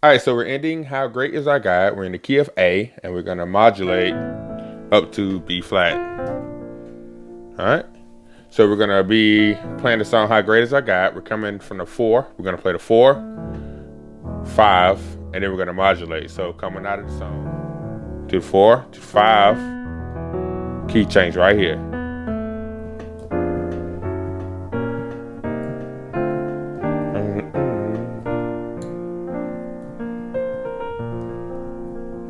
All right, so we're ending How Great Is Our God. We're in the key of A, and we're going to modulate up to B flat. All right, so we're going to be playing the song How Great Is Our God. We're coming from the 4. We're going to play the 4, 5, and then we're going to modulate. So coming out of the song to 4, to 5, key change right here.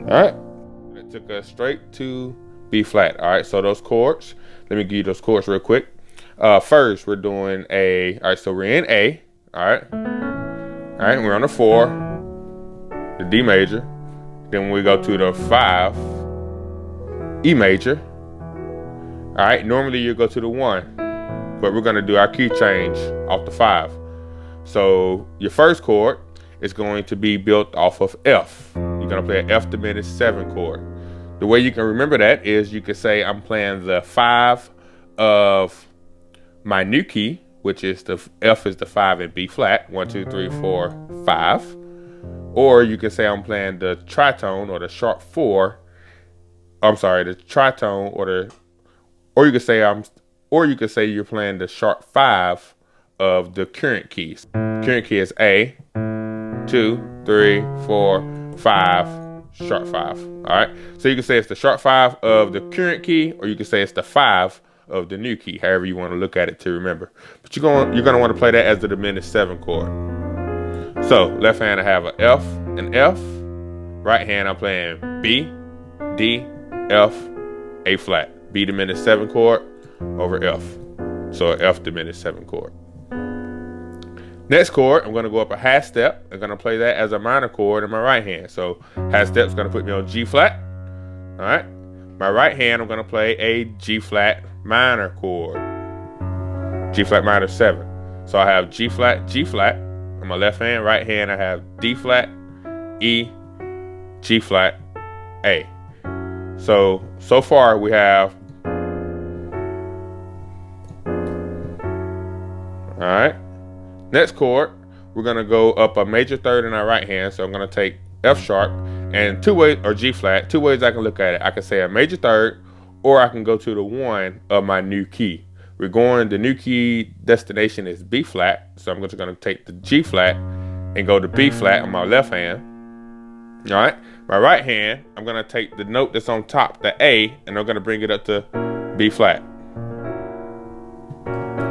All right, it took us straight to B flat. All right, so those chords, let me give you those chords real quick. First, we're doing A. All right, so we're in A. All right, we're on the 4, the D major. Then we go to the 5, E major. All right, normally you go to the 1, but we're gonna do our key change off the 5. So your first chord is going to be built off of F. You're gonna play an F diminished 7 chord. The way you can remember that is you can say I'm playing the 5 of my new key, which is the F is the 5 in B flat, 1, 2, 3, 4, 5. Or you can say I'm playing the tritone or the sharp 4. I'm sorry, the tritone or you could say you're playing the sharp 5 of the current keys. Current key is A, 2, 3, 4, 5, sharp 5. All right. So you can say it's the sharp 5 of the current key, or you can say it's the 5 of the new key, however you want to look at it to remember. But you're gonna want to play that as the diminished 7 chord. So left hand I have an F and F. Right hand I'm playing B, D, F, A flat. B diminished 7 chord over F. So an F diminished 7 chord. Next chord, I'm going to go up a half step. I'm going to play that as a minor chord in my right hand. So half step is going to put me on G flat. All right. My right hand, I'm going to play a G flat minor chord. G flat minor 7. So I have G flat, G flat. On my left hand, right hand, I have D flat, E, G flat, A. So far we have, all right. Next chord, we're gonna go up a major third in our right hand. So I'm gonna take F sharp and 2 ways, or G flat, 2 ways I can look at it. I can say a major third, or I can go to the 1 of my new key. The new key destination is B flat. So I'm just gonna take the G flat and go to B flat on my left hand. All right, my right hand, I'm gonna take the note that's on top, the A, and I'm gonna bring it up to B flat.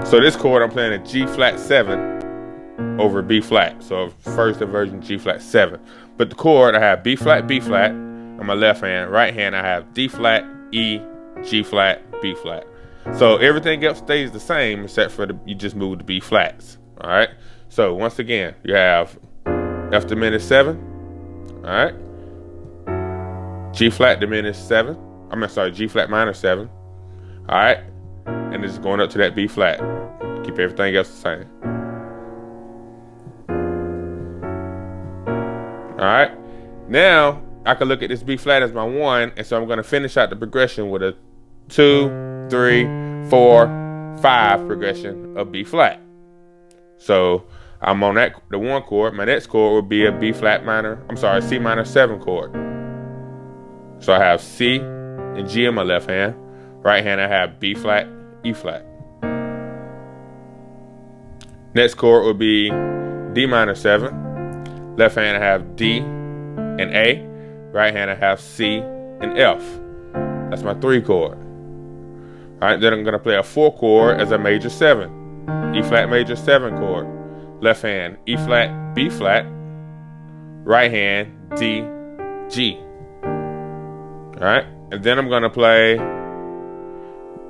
So this chord, I'm playing a G flat 7 over B flat. So first inversion G flat 7. But the chord, I have B flat on my left hand. Right hand, I have D flat, E, G flat, B flat. So everything else stays the same except for you just move the B flats. All right. So once again, you have F diminished 7. All right. G flat diminished 7. G flat minor 7. All right. And it's going up to that B flat. Keep everything else the same. All right. Now I can look at this B flat as my 1, and so I'm going to finish out the progression with a 2, 3, 4, 5 progression of B flat. So I'm on the 1 chord. My next chord would be a C minor 7 chord. So I have C and G in my left hand. Right hand I have B flat, E flat. Next chord would be D minor 7. Left hand I have D and A. Right hand I have C and F. That's my 3 chord. All right, then I'm gonna play a 4 chord as a major 7. E flat major 7 chord. Left hand E flat, B flat. Right hand D, G. All right, and then I'm gonna play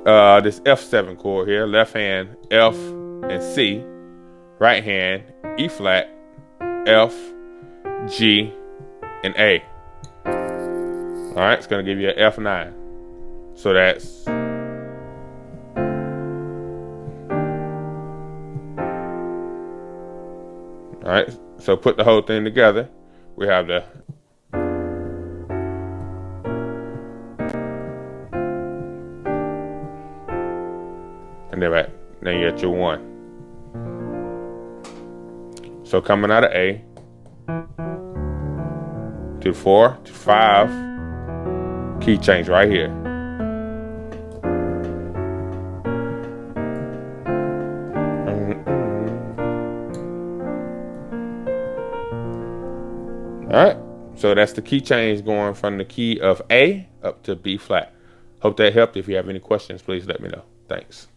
this F7 chord here. Left hand F and C. Right hand E flat, F, G, and A. All right, it's gonna give you an F9. So that's all right. So put the whole thing together. We have the and then you get your 1. So coming out of A, to 4 to 5. Key change right here. All right, so that's the key change going from the key of A up to B flat. Hope that helped. If you have any questions, please let me know. Thanks.